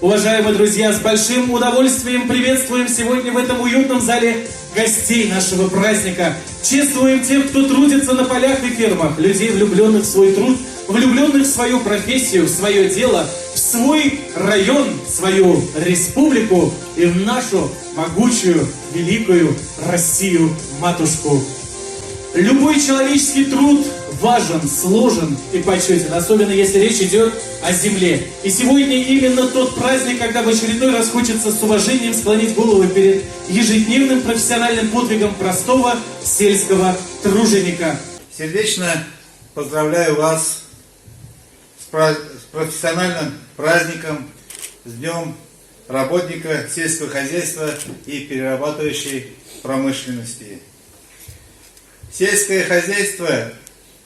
Уважаемые друзья, с большим удовольствием приветствуем сегодня в этом уютном зале гостей нашего праздника. Чествуем тех, кто трудится на полях и фермах, людей, влюбленных в свой труд, влюбленных в свою профессию, в свое дело, в свой район, в свою республику и в нашу могучую, великую Россию-матушку. Любой человеческий труд важен, сложен и почетен, особенно если речь идет о земле. И сегодня именно тот праздник, когда в очередной раз хочется с уважением склонить голову перед ежедневным профессиональным подвигом простого сельского труженика. Сердечно поздравляю вас с профессиональным праздником, с Днем работника сельского хозяйства и перерабатывающей промышленности. Сельское хозяйство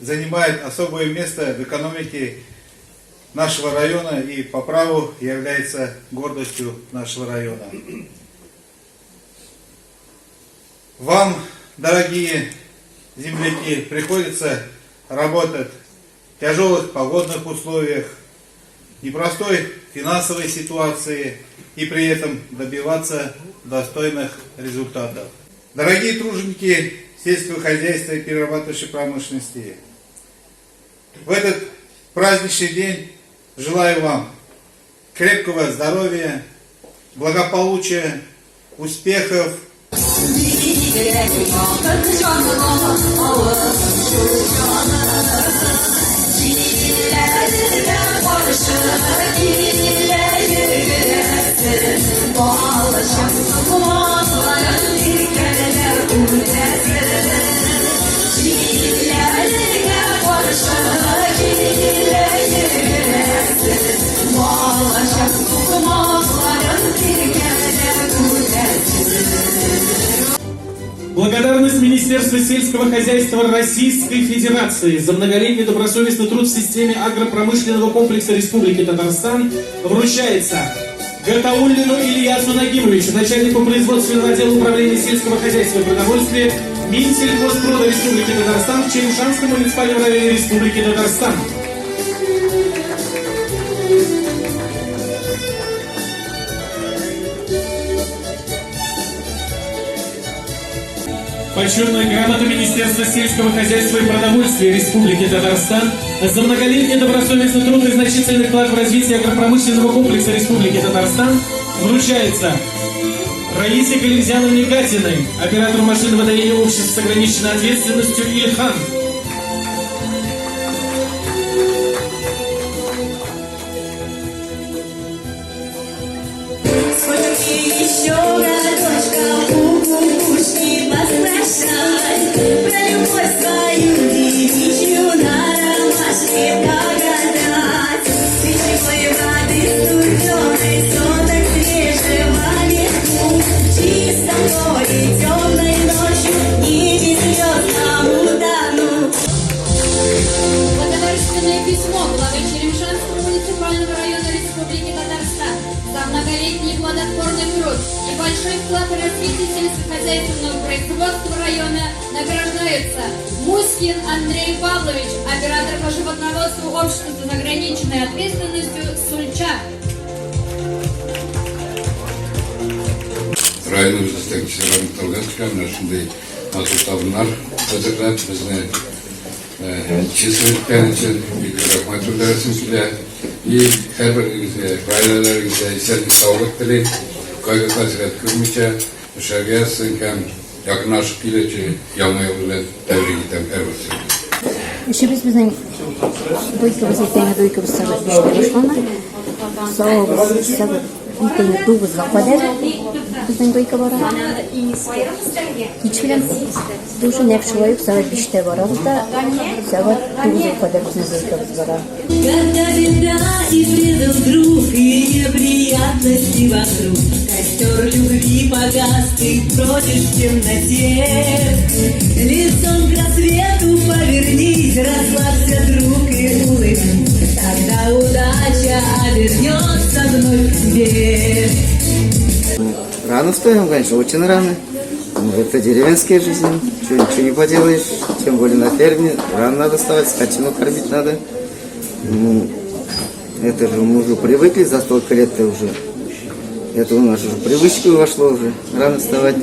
занимает особое место в экономике нашего района и по праву является гордостью нашего района. Вам, дорогие земляки, приходится работать в тяжелых погодных условиях, непростой финансовой ситуации и при этом добиваться достойных результатов. Дорогие труженики сельского хозяйства и перерабатывающей промышленности, в этот праздничный день желаю вам крепкого здоровья, благополучия, успехов. Благодарность Министерству сельского хозяйства Российской Федерации за многолетний добросовестный труд в системе агропромышленного комплекса Республики Татарстан вручается Гатауллину Ильясу Нагимовичу, начальнику производственного отдела управления сельского хозяйства и продовольствия Минсельхозпрода Республики Татарстан в Черемшанском муниципальном районе Республики Татарстан. Почетная грамота Министерства сельского хозяйства и продовольствия Республики Татарстан за многолетний добросовестный труд и значительный вклад в развитие агропромышленного комплекса Республики Татарстан вручается Раисе Галимзяновне Гатиной, оператору машин водоения общества с ограниченной ответственностью Ильхан. Благодарственное письмо главы Черемшанского муниципального района Республики Татарстан за многолетний плодотворный труд и большой вклад в развитие сельскохозяйственного производства района награждается Мускин Андрей Павлович, оператор по животноводству общества с ограниченной ответственностью Сульча. Rayonumuzdaki kişilerin çıkanlar şimdi matutlarlar hazırlar bizne çizimlikler için bir rahmet edersiniz ve her birinize ailelerinize sağlık sağlık dileyip kaygı kasret kırmışça şeriyasın ki yakınlaşıp geleceği yanmaya bilen tebrik ederim her birisi. İşimiz bizim duyduğumuz itemi duyduğumuz sabır işte başlama. Soğuk sabır itemi duyduğumuz vakfader. Bizden duyka bara. Hiç bilen duшу не обшиваю, сават биште барабыз да, сават дuyduğumuz vakfader bizden duykabız bara. Когда беда и предал друг, и неприятности вокруг, костер любви погас, ты бродишь в темноте. Лицом к рассвету повернись, расслабься, друг, и улыбнись. Тогда удача обернется вновь к тебе. Рано встаем, конечно, очень рано. Это деревенская жизнь, ничего не поделаешь, тем более на ферме. Рано надо вставать, скотину кормить надо. Это же мы уже привыкли за столько лет-то уже. Это у нас уже привычка вошло уже. Рано вставать.